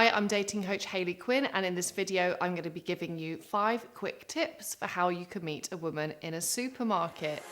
Hi, I'm dating coach Hayley Quinn, and in this video, I'm going to be giving you 5 quick tips for how you can meet a woman in a supermarket.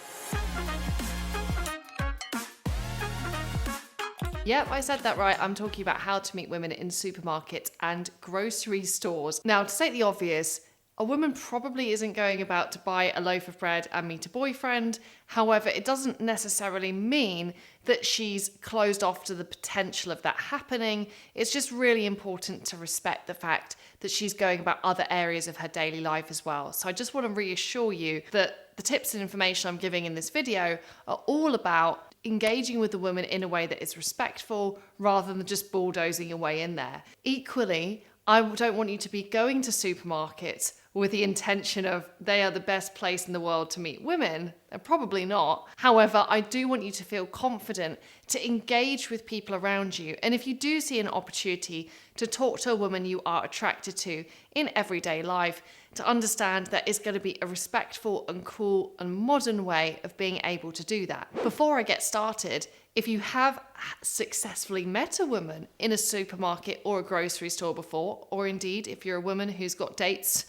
Yep, I said that right. I'm talking about how to meet women in supermarkets and grocery stores. Now, to state the obvious, a woman probably isn't going about to buy a loaf of bread and meet a boyfriend. However, it doesn't necessarily mean that she's closed off to the potential of that happening. It's just really important to respect the fact that she's going about other areas of her daily life as well. So I just want to reassure you that the tips and information I'm giving in this video are all about engaging with the woman in a way that is respectful rather than just bulldozing your way in there. Equally, I don't want you to be going to supermarkets with the intention of they are the best place in the world to meet women. They're probably not. However, I do want you to feel confident to engage with people around you. And if you do see an opportunity to talk to a woman you are attracted to in everyday life, to understand that it's going to be a respectful and cool and modern way of being able to do that. Before I get started, if you have successfully met a woman in a supermarket or a grocery store before, or indeed if you're a woman who's got dates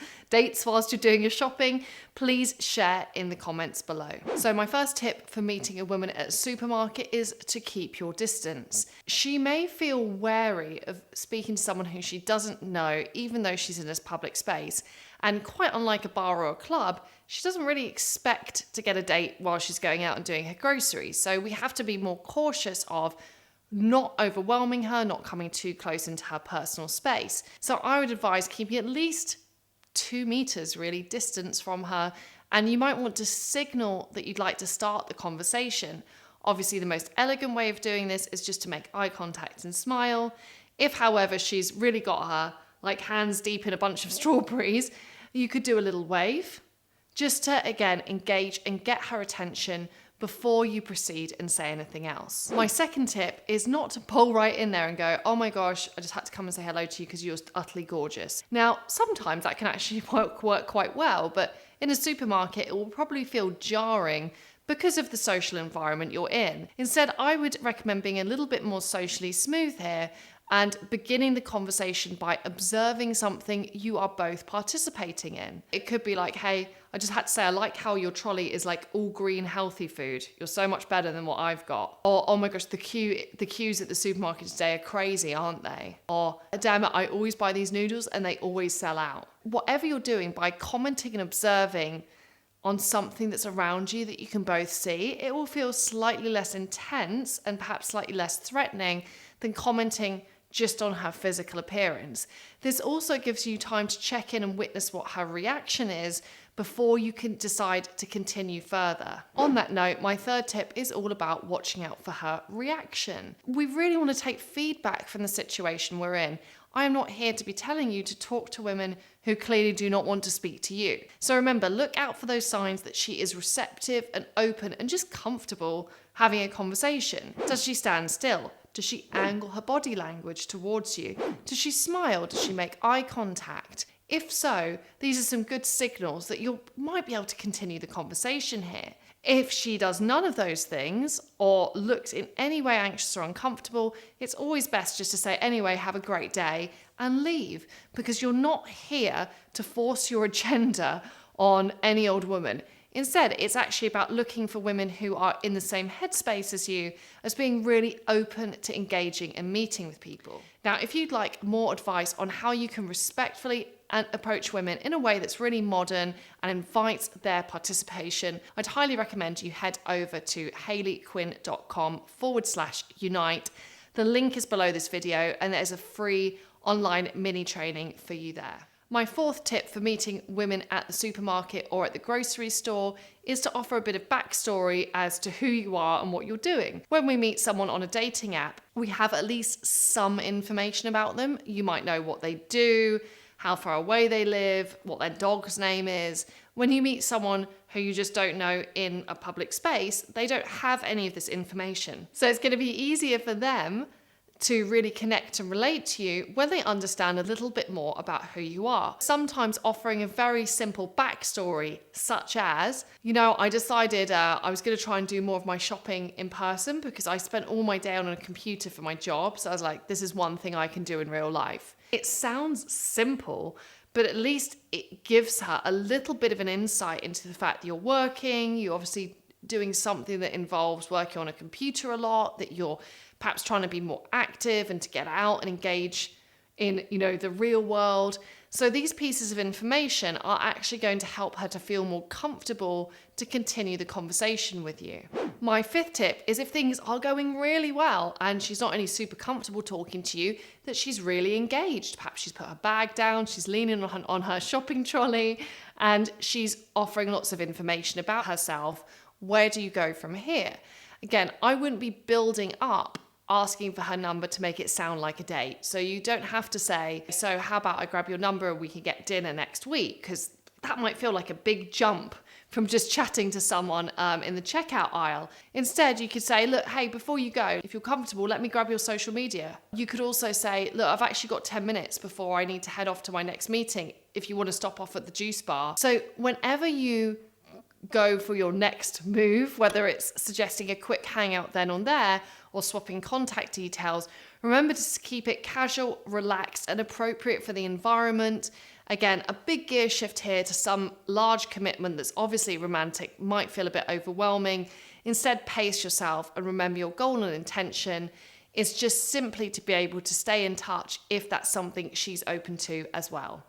whilst you're doing your shopping, please share in the comments below. So my first tip for meeting a woman at a supermarket is to keep your distance. She may feel wary of speaking to someone who she doesn't know, even though she's in this public space. And quite unlike a bar or a club, she doesn't really expect to get a date while she's going out and doing her groceries. So we have to be more cautious of not overwhelming her, not coming too close into her personal space. So I would advise keeping at least 2 meters really distance from her. And you might want to signal that you'd like to start the conversation. Obviously, the most elegant way of doing this is just to make eye contact and smile. If, however, she's really got her like hands deep in a bunch of strawberries, you could do a little wave just to, again, engage and get her attention before you proceed and say anything else. My second tip is not to pull right in there and go, oh my gosh, I just had to come and say hello to you because you're utterly gorgeous. Now, sometimes that can actually work quite well, but in a supermarket, it will probably feel jarring because of the social environment you're in. Instead, I would recommend being a little bit more socially smooth here and beginning the conversation by observing something you are both participating in. It could be like, hey, I just had to say, I like how your trolley is like all green, healthy food. You're so much better than what I've got. Or, oh my gosh, the queues at the supermarket today are crazy, aren't they? Or, damn it, I always buy these noodles and they always sell out. Whatever you're doing, by commenting and observing on something that's around you that you can both see, it will feel slightly less intense and perhaps slightly less threatening than commenting just on her physical appearance. This also gives you time to check in and witness what her reaction is before you can decide to continue further. On that note, my third tip is all about watching out for her reaction. We really want to take feedback from the situation we're in. I am not here to be telling you to talk to women who clearly do not want to speak to you. So remember, look out for those signs that she is receptive and open and just comfortable having a conversation. Does she stand still? Does she angle her body language towards you? Does she smile? Does she make eye contact? If so, these are some good signals that you might be able to continue the conversation here. If she does none of those things or looks in any way anxious or uncomfortable, it's always best just to say, anyway, have a great day and leave, because you're not here to force your agenda on any old woman. Instead, it's actually about looking for women who are in the same headspace as you, as being really open to engaging and meeting with people. Now, if you'd like more advice on how you can respectfully approach women in a way that's really modern and invites their participation, I'd highly recommend you head over to hayleyquinn.com/unite. The link is below this video, and there's a free online mini training for you there. My fourth tip for meeting women at the supermarket or at the grocery store is to offer a bit of backstory as to who you are and what you're doing. When we meet someone on a dating app, we have at least some information about them. You might know what they do, how far away they live, what their dog's name is. When you meet someone who you just don't know in a public space, they don't have any of this information. So it's going to be easier for them to really connect and relate to you when they understand a little bit more about who you are. Sometimes offering a very simple backstory, such as, I decided I was going to try and do more of my shopping in person because I spent all my day on a computer for my job. So I was like, this is one thing I can do in real life. It sounds simple, but at least it gives her a little bit of an insight into the fact that you're working, you're obviously doing something that involves working on a computer a lot, that you're perhaps trying to be more active and to get out and engage in, the real world. So these pieces of information are actually going to help her to feel more comfortable to continue the conversation with you. My fifth tip is if things are going really well and she's not only super comfortable talking to you, that she's really engaged. Perhaps she's put her bag down, she's leaning on her shopping trolley, and she's offering lots of information about herself. Where do you go from here? Again, I wouldn't be building up asking for her number to make it sound like a date. So you don't have to say, so how about I grab your number and we can get dinner next week? Because that might feel like a big jump from just chatting to someone in the checkout aisle. Instead, you could say, look, hey, before you go, if you're comfortable, let me grab your social media. You could also say, look, I've actually got 10 minutes before I need to head off to my next meeting if you want to stop off at the juice bar. So whenever you go for your next move, whether it's suggesting a quick hangout then on there or swapping contact details, remember to keep it casual, relaxed, and appropriate for the environment. Again, a big gear shift here to some large commitment that's obviously romantic might feel a bit overwhelming. Instead, pace yourself and remember your goal and intention is just simply to be able to stay in touch if that's something she's open to as well.